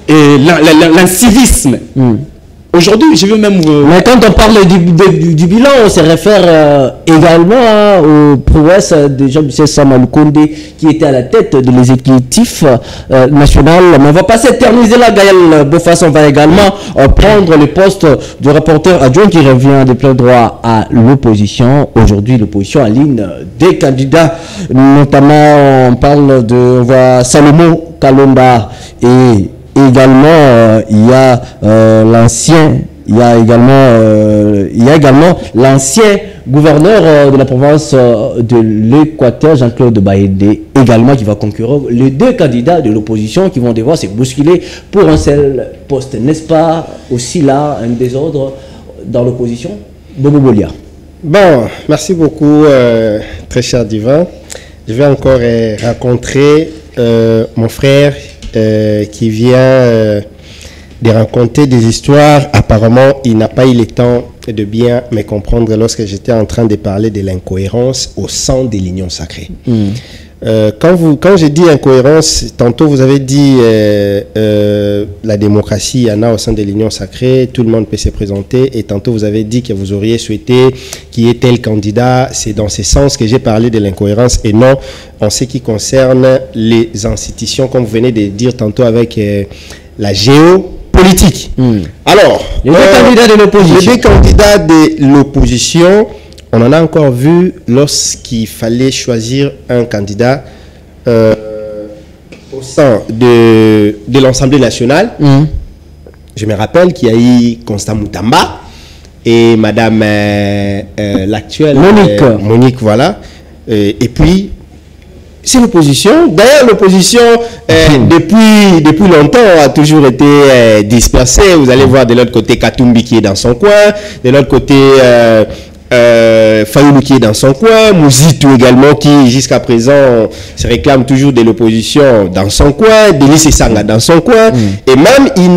Et l'incivisme. Aujourd'hui, je veux même... Mais quand on parle du bilan, on se réfère également aux prouesses de Jean-Michel Sama Lukonde qui était à la tête de l'exécutif national. Mais on ne va pas s'éterniser là, Gaël Bofas. On va également prendre le poste de rapporteur adjoint qui revient de plein droit à l'opposition. Aujourd'hui, l'opposition aligne des candidats. Notamment, on parle de Salomon Kalonda et également il y a également l'ancien gouverneur de la province de l'Équateur, Jean-Claude Baïdé, également qui va concurrer les 2 candidats de l'opposition qui vont devoir se bousculer pour un seul poste. N'est-ce pas aussi là un désordre dans l'opposition? Bobo Bolia. Bon, merci beaucoup très cher Divin. Je vais encore rencontrer mon frère qui vient de raconter des histoires. Apparemment, il n'a pas eu le temps de bien me comprendre lorsque j'étais en train de parler de l'incohérence au sein de l'union sacrée. Quand j'ai dit incohérence, tantôt vous avez dit la démocratie, il y en a au sein de l'union sacrée, tout le monde peut se présenter, et tantôt vous avez dit que vous auriez souhaité qu'il y ait tel candidat. C'est dans ce sens que j'ai parlé de l'incohérence et non en ce qui concerne les institutions, comme vous venez de dire tantôt avec la géopolitique. Alors, les deux candidats de l'opposition. Les deux candidats de l'opposition, on en a encore vu lorsqu'il fallait choisir un candidat au sein de l'Assemblée nationale. Je me rappelle qu'il y a eu Constant Moutamba et Madame l'actuelle Monique, voilà. Et puis, c'est l'opposition. D'ailleurs, l'opposition, depuis longtemps, a toujours été dispersée. Vous allez voir de l'autre côté Katumbi qui est dans son coin, de l'autre côté Fayoulou qui est dans son coin, Mouzitou également qui jusqu'à présent se réclame toujours de l'opposition dans son coin, Delis Sanga dans son coin, et même ils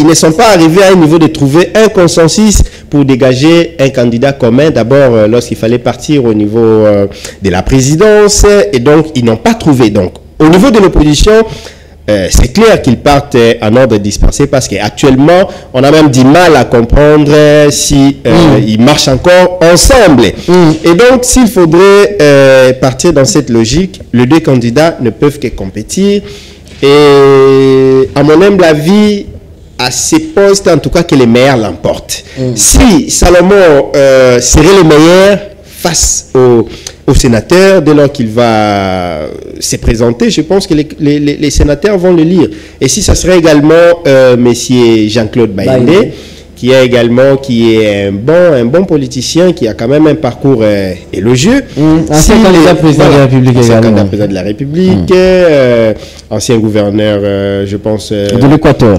ne sont pas arrivés à un niveau de trouver un consensus pour dégager un candidat commun, d'abord lorsqu'il fallait partir au niveau de la présidence, et donc ils n'ont pas trouvé. Donc au niveau de l'opposition, c'est clair qu'ils partent en ordre dispersé parce qu'actuellement, on a même du mal à comprendre si ils marchent encore ensemble. Et donc, s'il faudrait partir dans cette logique, les deux candidats ne peuvent que compétir. Et à mon humble avis, à ces postes, en tout cas, que les meilleurs l'emportent. Si Salomon serait le meilleur face au sénateur, dès lors qu'il va se présenter, je pense que les sénateurs vont le lire. Et si ça serait également monsieur Jean-Claude Baïndé, qui est un bon politicien, qui a quand même un parcours élogieux. Ancien candidat président de la République également. Ancien candidat président de la République, ancien gouverneur, je pense, de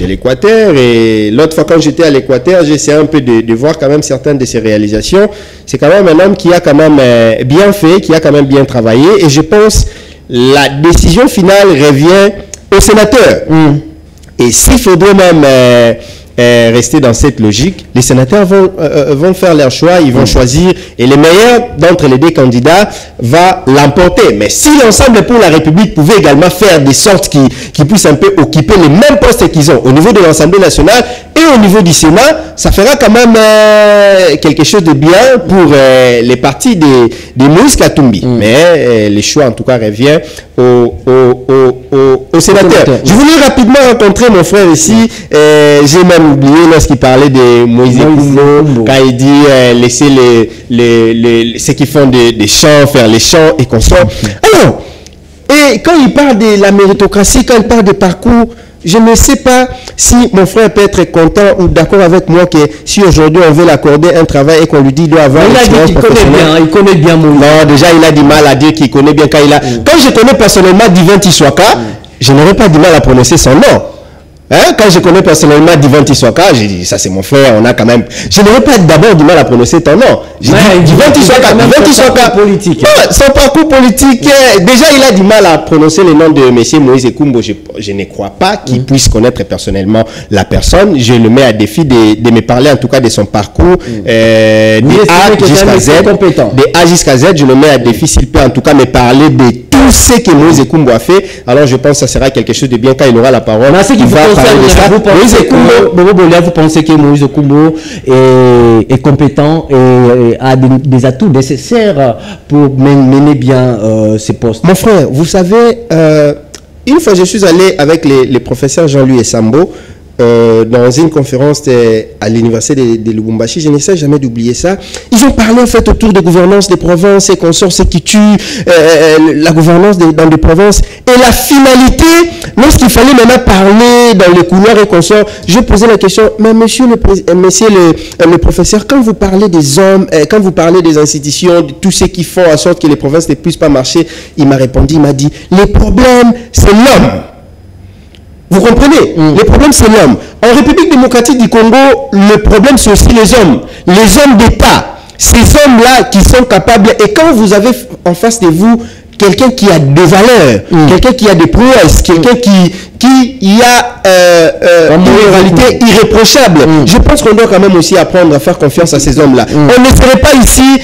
l'Équateur. Et l'autre fois, quand j'étais à l'Équateur, j'essayais un peu de voir quand même certaines de ses réalisations. C'est quand même un homme qui a quand même bien fait, qui a quand même bien travaillé. Et je pense la décision finale revient au sénateur. Et s'il faudrait même rester dans cette logique, les sénateurs vont faire leur choix, ils vont choisir, et le meilleur d'entre les deux candidats va l'emporter. Mais si l'ensemble pour la République pouvait également faire des sortes qui puissent un peu occuper les mêmes postes qu'ils ont au niveau de l'Assemblée nationale et au niveau du Sénat, ça fera quand même quelque chose de bien pour les partis de Moïse Katumbi. Mais les choix en tout cas revient au sénateur. Je voulais rapidement rencontrer mon frère ici. J'ai même oublié lorsqu'il parlait de Moïse Kumbo, quand il dit laisser ceux qui font des chants faire les chants et qu'on soit. Alors, et quand il parle de la méritocratie, quand il parle de parcours, je ne sais pas si mon frère peut être content ou d'accord avec moi que si aujourd'hui on veut l'accorder un travail et qu'on lui dit qu'il doit avoir une expérience professionnelle. Il connaît bien mon. Non, déjà il a du mal à dire qu'il connaît bien quand il a. Quand je connais personnellement Divan Tiswaka, je n'aurais pas du mal à prononcer son nom. Quand je connais personnellement Divan Tiswaka, j'ai dit ça c'est mon frère, on a quand même. Je n'aurais pas d'abord du mal à prononcer ton nom. J'ai dit Divan Tiswaka politique. Son parcours politique, déjà il a du mal à prononcer le nom de monsieur Moïse Kumbo. Je ne crois pas qu'il puisse connaître personnellement la personne. Je le mets à défi de me parler en tout cas de son parcours de A jusqu'à Z. De A jusqu'à Z, je le mets à défi s'il peut en tout cas me parler de tout ce que Moïse Kumbo a fait. Alors je pense que ça sera quelque chose de bien quand il aura la parole. Vous pensez que Moïse Kumbo est compétent et a des atouts nécessaires pour mener bien ses postes? Mon frère, vous savez, une fois je suis allé avec les professeurs Jean-Louis et Sambo dans une conférence à l'université de Lubumbashi, je n'essaie jamais d'oublier ça. Ils ont parlé en fait autour de gouvernance des provinces et consorts, ce qui tue la gouvernance dans les provinces. Et la finalité, lorsqu'il fallait maintenant parler dans les couloirs et consorts, je posais la question, mais monsieur le professeur, quand vous parlez des hommes, quand vous parlez des institutions, de tout ce qui font en sorte que les provinces ne puissent pas marcher, il m'a répondu, il m'a dit, les problèmes, c'est l'homme. Vous comprenez? Le problème, c'est l'homme. En République démocratique du Congo, le problème, c'est aussi les hommes d'État. Ces hommes-là qui sont capables, et quand vous avez en face de vous quelqu'un qui a des valeurs, quelqu'un qui a des prouesses, quelqu'un qui a une moralité irréprochable. Je pense qu'on doit quand même aussi apprendre à faire confiance à ces hommes-là. On ne serait pas ici,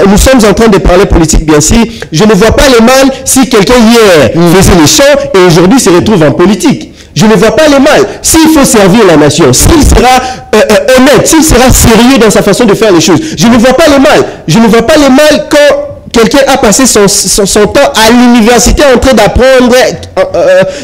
nous sommes en train de parler politique bien sûr. Je ne vois pas le mal si quelqu'un hier faisait les champs et aujourd'hui se retrouve en politique. Je ne vois pas le mal. S'il faut servir la nation, s'il sera honnête, s'il sera sérieux dans sa façon de faire les choses, je ne vois pas le mal. Je ne vois pas le mal quand quelqu'un a passé son temps à l'université en train d'apprendre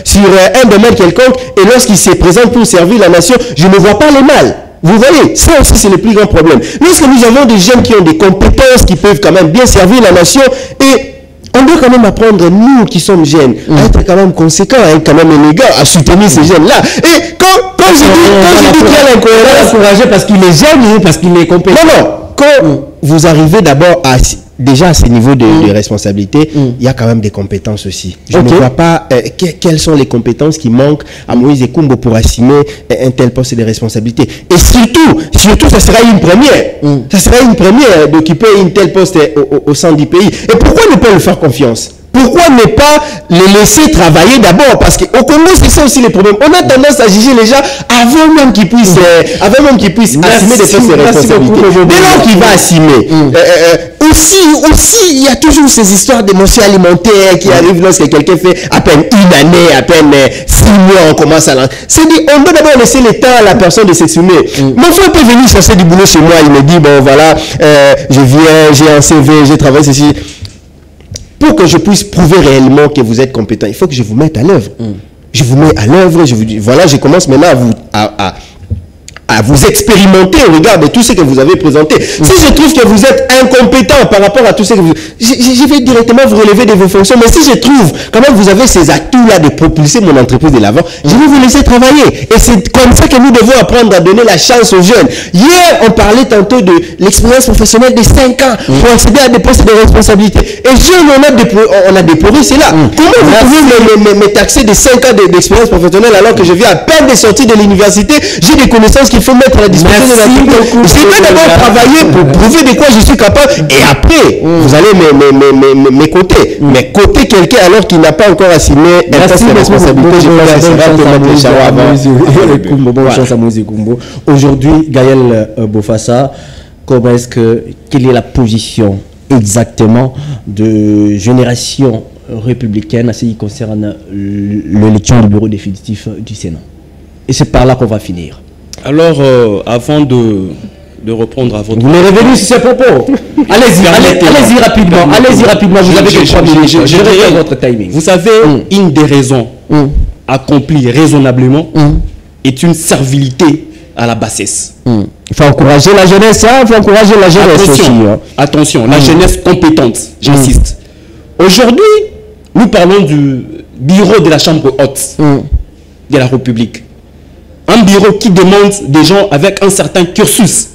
sur un domaine quelconque et lorsqu'il se présente pour servir la nation, je ne vois pas le mal. Vous voyez, ça aussi c'est le plus grand problème. Lorsque nous avons des jeunes qui ont des compétences, qui peuvent quand même bien servir la nation, et on doit quand même apprendre, nous qui sommes jeunes, à être quand même conséquents, à être quand même élégants, à soutenir ces jeunes-là. Et quand je dis qu'il y a l'incohérence, encouragé parce qu'il est jeune ou parce qu'il est compétent. Non, quand vous arrivez d'abord déjà à ce niveau de responsabilité, il y a quand même des compétences aussi. Je ne vois pas quelles sont les compétences qui manquent à Moïse Ekumbo pour assumer un tel poste de responsabilité. Et surtout, ça sera une première. Ça sera une première d'occuper une telle poste au sein du pays. Et pourquoi ne pas lui faire confiance? Pourquoi ne pas les laisser travailler d'abord? Parce qu'au Congo, c'est ça aussi les problèmes. On a tendance à juger les gens avant même qu'ils puissent, assumer des postes de responsabilité. Dès lors qu'il va assumer, aussi, il y a toujours ces histoires d'émotions alimentaires qui arrivent lorsque quelqu'un fait à peine une année, à peine 6 mois, on commence à lancer. C'est-à-dire, on doit d'abord laisser le temps à la personne de s'exprimer. Mon frère peut venir chercher du boulot chez moi, il me dit, bon voilà, je viens, j'ai un CV, j'ai travaillé ceci. Pour que je puisse prouver réellement que vous êtes compétent, il faut que je vous mette à l'œuvre. Je vous mets à l'œuvre, je vous dis, voilà, je commence maintenant à vous expérimenter au regard de tout ce que vous avez présenté. Si je trouve que vous êtes incompétent par rapport à tout ce que vous... Je vais directement vous relever de vos fonctions. Mais si je trouve, quand même, vous avez ces atouts-là de propulser mon entreprise de l'avant, je vais vous laisser travailler. Et c'est comme ça que nous devons apprendre à donner la chance aux jeunes. Hier, on parlait tantôt de l'expérience professionnelle de 5 ans pour accéder à des postes de responsabilité. Et jeunes, on a déploré cela. Comment vous pouvez me taxer de 5 ans d'expérience professionnelle alors que je viens à peine de sortir de l'université, j'ai des connaissances qu'il faut mettre à la disposition de la communauté. Je vais d'abord travailler pour prouver de quoi je suis capable et après, vous allez m'écouter. Mais côté quelqu'un alors qu'il n'a pas encore assumé un poste de responsabilité, je pense que c'est vrai de mettre les charros avant. Aujourd'hui, Gaël Bofassa, quelle est la position exactement de Génération républicaine à ce qui concerne l'élection du bureau définitif du Sénat? Et c'est par là qu'on va finir. Alors, avant de reprendre à votre... Vous êtes revenu sur ces propos. Allez-y rapidement. Allez-y rapidement. Vous avez que 3 minutes. Je dirais votre timing. Vous savez, une des raisons accomplie raisonnablement est une servilité à la bassesse. Il faut encourager la jeunesse. Il faut encourager la jeunesse aussi. Attention, la jeunesse compétente, j'insiste. Aujourd'hui, nous parlons du bureau de la Chambre haute de la République. Un bureau qui demande des gens avec un certain cursus,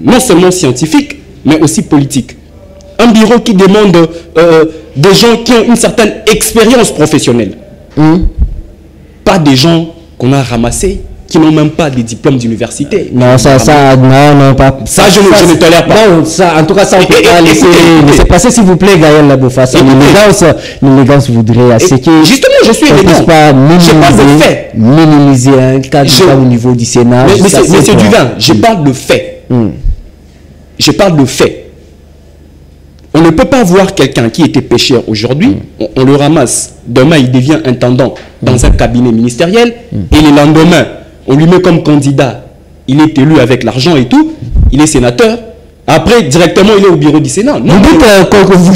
non seulement scientifique, mais aussi politique. Un bureau qui demande des gens qui ont une certaine expérience professionnelle. Pas des gens qu'on a ramassés, qui n'ont même pas des diplômes d'université. Non, non, pas. Ça, je ne tolère pas. Non, ça, en tout cas, ça, on ne peut pas laisser passer, s'il vous plaît, Gaël Bofassa. L'élégance voudrait assez que... Justement, je suis élégant. Je parle de fait. Minimiser un cadre au niveau du Sénat. Monsieur Duvin, je parle de fait. Je parle de fait. On ne peut pas voir quelqu'un qui était pêcheur aujourd'hui, on le ramasse. Demain, il devient intendant dans un cabinet ministériel. Et le lendemain, on lui met comme candidat. Il est élu avec l'argent et tout. Il est sénateur. Après, directement, il est au bureau du Sénat. Non, vous dites que vous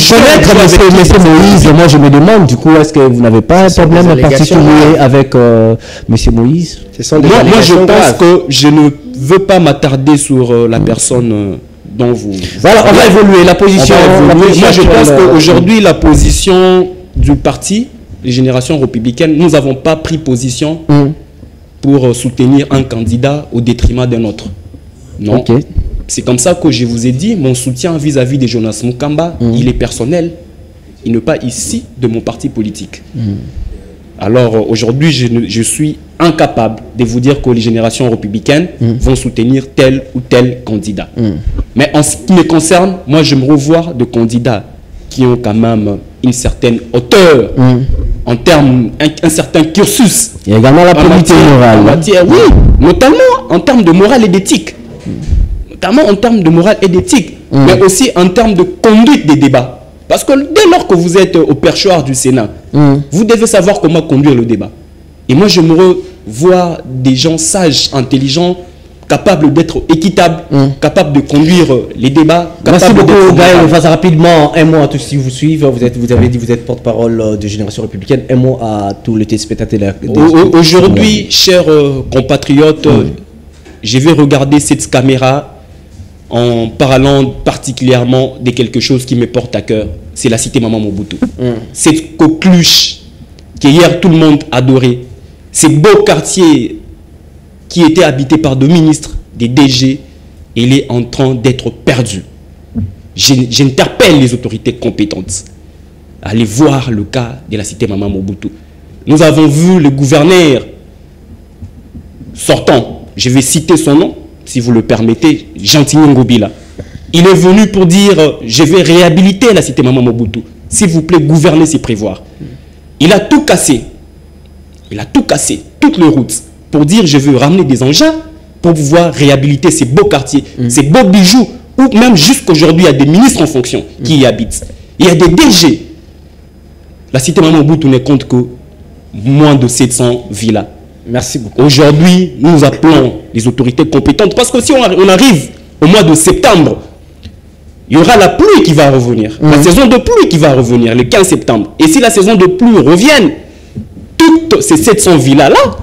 connaissez M. Moïse. Moi, je me demande, du coup, est-ce que vous n'avez pas un problème particulier avec M. Moïse? Moi, je pense que je ne veux pas m'attarder sur la personne dont vous... Voilà, on va évoluer. La position... Moi, je pense qu'aujourd'hui, la position du parti, les Générations républicaines, nous n'avons pas pris position pour soutenir un candidat au détriment d'un autre. Non. C'est comme ça que je vous ai dit, mon soutien vis-à-vis de Jonas Mukamba, il est personnel. Il n'est pas ici de mon parti politique. Alors aujourd'hui, je suis incapable de vous dire que les Générations républicaines vont soutenir tel ou tel candidat. Mais en ce qui me concerne, moi je me revois de candidats qui ont quand même une certaine hauteur, en termes, un certain cursus. Il y a également la probité morale. Oui, notamment en termes de morale et d'éthique. Notamment en termes de morale et d'éthique, mais aussi en termes de conduite des débats. Parce que dès lors que vous êtes au perchoir du Sénat, vous devez savoir comment conduire le débat. Et moi, j'aimerais voir des gens sages, intelligents, capables d'être équitables, capables de conduire les débats. Merci beaucoup, Gaël. On va rapidement un mot à tous ceux qui vous suivent. Vous avez dit que vous êtes porte-parole de Génération Républicaine. Un mot à tous les téléspectateurs. Aujourd'hui, chers compatriotes, je vais regarder cette caméra en parlant particulièrement de quelque chose qui me porte à cœur. C'est la cité Maman Mobutu. Cette coqueluche que hier tout le monde adorait. Ces beaux quartiers qui étaient habités par des ministres, des DG, il est en train d'être perdu. J'interpelle les autorités compétentes à aller voir le cas de la cité Maman Mobutu. Nous avons vu le gouverneur sortant, je vais citer son nom, si vous le permettez, Gentilly Ngobila. Il est venu pour dire, je vais réhabiliter la cité Maman Mobutu. S'il vous plaît, gouvernez, c'est prévoir. Il a tout cassé. Il a tout cassé, toutes les routes, pour dire, je veux ramener des engins pour pouvoir réhabiliter ces beaux quartiers, ces beaux bijoux, ou même jusqu'aujourd'hui, il y a des ministres en fonction qui y habitent. Il y a des DG. La cité Maman Mobutu ne compte que moins de 700 villas. Merci beaucoup. Aujourd'hui, nous appelons les autorités compétentes parce que si on arrive au mois de septembre, il y aura la pluie qui va revenir. La saison de pluie qui va revenir le 15 septembre. Et si la saison de pluie revient, toutes ces 700 villas-là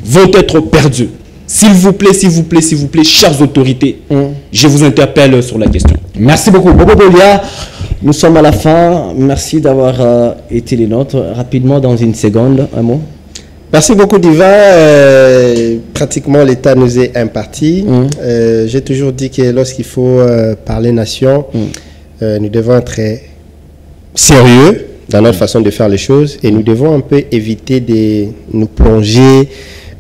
vont être perdues. S'il vous plaît, s'il vous plaît, s'il vous plaît, chères autorités, je vous interpelle sur la question. Merci beaucoup. Bobo Bolia, nous sommes à la fin. Merci d'avoir été les nôtres. Rapidement, dans une seconde, un mot. Merci beaucoup, Diva. Pratiquement, l'État nous est imparti. J'ai toujours dit que lorsqu'il faut parler nation, nous devons être très sérieux dans notre façon de faire les choses et nous devons un peu éviter de nous plonger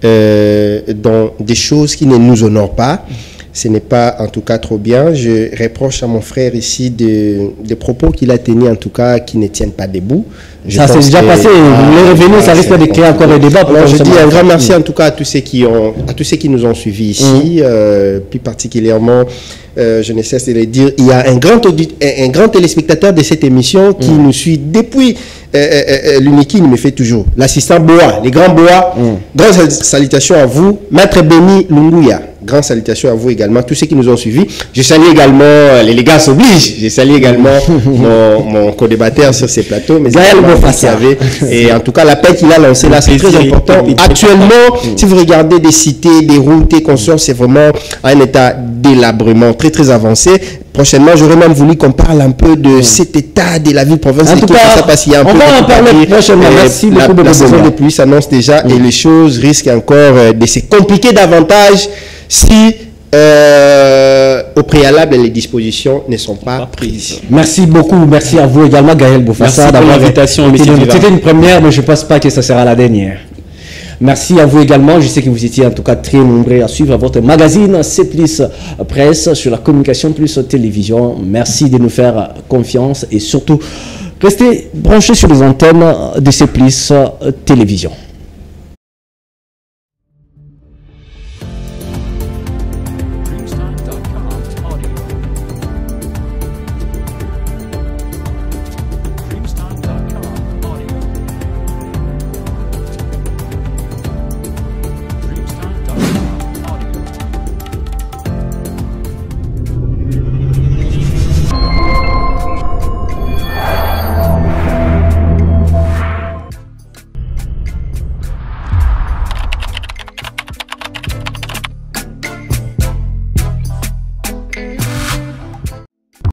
dans des choses qui ne nous honorent pas. Ce n'est pas en tout cas trop bien. Je reproche à mon frère ici des propos qu'il a tenus, en tout cas, qui ne tiennent pas debout. Ça c'est déjà passé. Les revenus, ça risque de créer encore des débats. Alors, je dis un grand merci en tout cas à tous ceux qui nous ont suivis ici, plus particulièrement. Je ne cesse de le dire, il y a un grand téléspectateur de cette émission qui nous suit depuis l'Uniki, il me fait toujours. L'assistant Boa, les grands Boa, grandes salutations à vous. Maître Béni Lunguya, grandes salutations à vous également, tous ceux qui nous ont suivis. Je salue également, l'élégance oblige, je salue également mon co-débatteur sur ces plateaux, mais et en tout cas, l'appel qu'il a lancé là, c'est très important. Actuellement, si vous regardez des cités, des routes et consorts, c'est vraiment un état délabrement très très avancé. Prochainement, j'aurais même voulu qu'on parle un peu de cet état de la ville-province. En tout cas, parce qu'il y a un peu va en parler prochainement. Merci beaucoup. La saison de pluie s'annonce déjà et les choses risquent encore de se compliquer davantage si au préalable les dispositions ne sont pas prises. Merci beaucoup. Merci à vous également, Gaël Bofassa, d'avoir l'invitation. C'était une première, mais je ne pense pas que ça sera la dernière. Merci à vous également. Je sais que vous étiez en tout cas très nombreux à suivre votre magazine C+ Presse sur la communication plus télévision. Merci de nous faire confiance et surtout restez branchés sur les antennes de C+ Télévision.